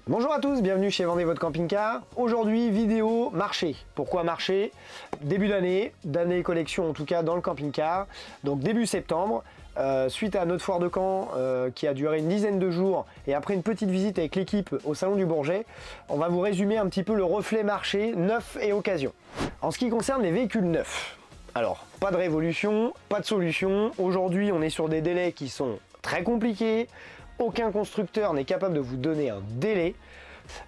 Bonjour à tous, bienvenue chez Vendez votre camping-car. Aujourd'hui, vidéo marché. Pourquoi marché? Début d'année collection en tout cas dans le camping-car. Donc début septembre, suite à notre foire de Caen qui a duré une dizaine de jours et après une petite visite avec l'équipe au Salon du Bourget, on va vous résumer un petit peu le reflet marché neuf et occasion. En ce qui concerne les véhicules neufs, alors pas de révolution, pas de solution. Aujourd'hui, on est sur des délais qui sont très compliqués. Aucun constructeur n'est capable de vous donner un délai.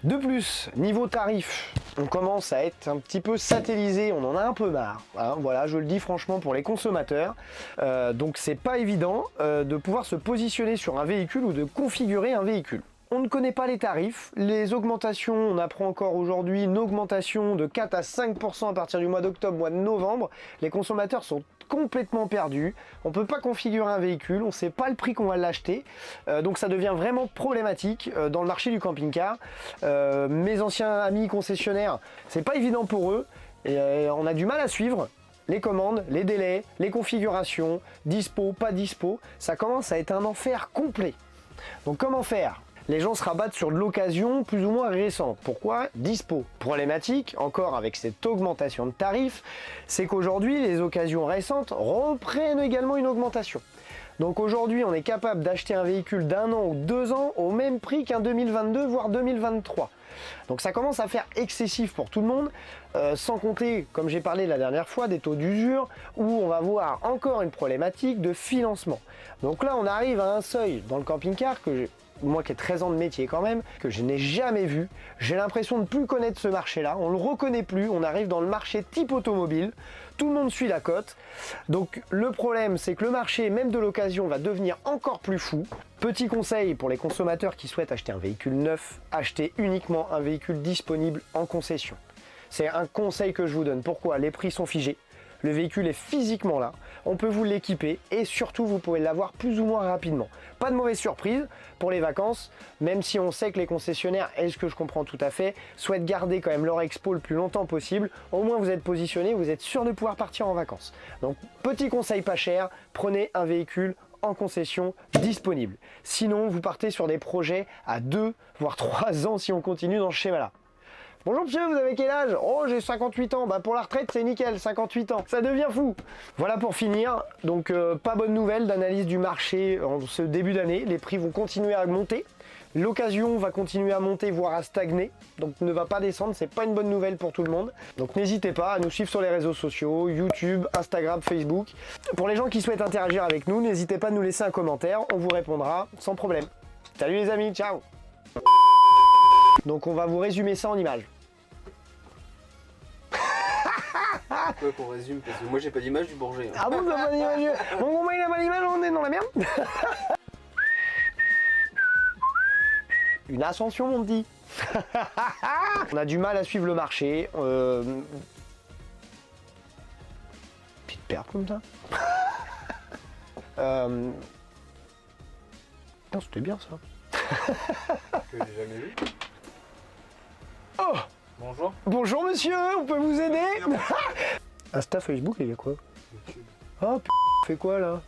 De plus, niveau tarif, on commence à être un petit peu satellisé, on en a un peu marre. Hein, voilà, je le dis franchement pour les consommateurs. Donc c'est pas évident de pouvoir se positionner sur un véhicule ou de configurer un véhicule. On ne connaît pas les tarifs, les augmentations, on apprend encore aujourd'hui une augmentation de 4 à 5% à partir du mois d'octobre, mois de novembre. Les consommateurs sont complètement perdus, on ne peut pas configurer un véhicule, on ne sait pas le prix qu'on va l'acheter, donc ça devient vraiment problématique dans le marché du camping-car. Mes anciens amis concessionnaires, c'est pas évident pour eux, et on a du mal à suivre. Les commandes, les délais, les configurations, dispo, pas dispo, ça commence à être un enfer complet. Donc comment faire ? Les gens se rabattent sur de l'occasion plus ou moins récente. Pourquoi? Dispo. Problématique, encore avec cette augmentation de tarifs, c'est qu'aujourd'hui, les occasions récentes reprennent également une augmentation. Donc aujourd'hui, on est capable d'acheter un véhicule d'1 an ou 2 ans au même prix qu'un 2022, voire 2023. Donc ça commence à faire excessif pour tout le monde, sans compter, comme j'ai parlé la dernière fois, des taux d'usure, où on va voir encore une problématique de financement. Donc là, on arrive à un seuil dans le camping-car que moi qui ai 13 ans de métier quand même, que je n'ai jamais vu. J'ai l'impression de ne plus connaître ce marché-là, on ne le reconnaît plus, on arrive dans le marché type automobile, tout le monde suit la cote. Donc le problème, c'est que le marché, même de l'occasion, va devenir encore plus fou. Petit conseil pour les consommateurs qui souhaitent acheter un véhicule neuf, achetez uniquement un véhicule disponible en concession. C'est un conseil que je vous donne. Pourquoi? Les prix sont figés. Le véhicule est physiquement là, on peut vous l'équiper et surtout vous pouvez l'avoir plus ou moins rapidement. Pas de mauvaise surprise pour les vacances, même si on sait que les concessionnaires, et ce que je comprends tout à fait, souhaitent garder quand même leur expo le plus longtemps possible. Au moins vous êtes positionné, vous êtes sûr de pouvoir partir en vacances. Donc petit conseil pas cher, prenez un véhicule en concession disponible. Sinon vous partez sur des projets à 2 voire 3 ans si on continue dans ce schéma-là. Bonjour monsieur, vous avez quel âge? Oh, j'ai 58 ans. Bah pour la retraite, c'est nickel, 58 ans. Ça devient fou. Voilà pour finir. Donc pas bonne nouvelle d'analyse du marché en ce début d'année. Les prix vont continuer à augmenter. L'occasion va continuer à monter, voire à stagner. Donc ne va pas descendre, c'est pas une bonne nouvelle pour tout le monde. Donc n'hésitez pas à nous suivre sur les réseaux sociaux, YouTube, Instagram, Facebook. Pour les gens qui souhaitent interagir avec nous, n'hésitez pas à nous laisser un commentaire, on vous répondra sans problème. Salut les amis, ciao. Donc on va vous résumer ça en images. Pourquoi qu'on résume? Parce que moi j'ai pas d'image du Bourget. Hein. Ah bon, t'as pas d'image? Bon, il a pas d'image, on est dans la merde. Une ascension, mon petit. On a du mal à suivre le marché. Petite perte comme ça. Putain, c'était bien ça. Que j'ai jamais vu. Oh! Bonjour. Bonjour monsieur, on peut vous aider? Insta, Facebook, il y a quoi? YouTube. Oh, fait quoi là?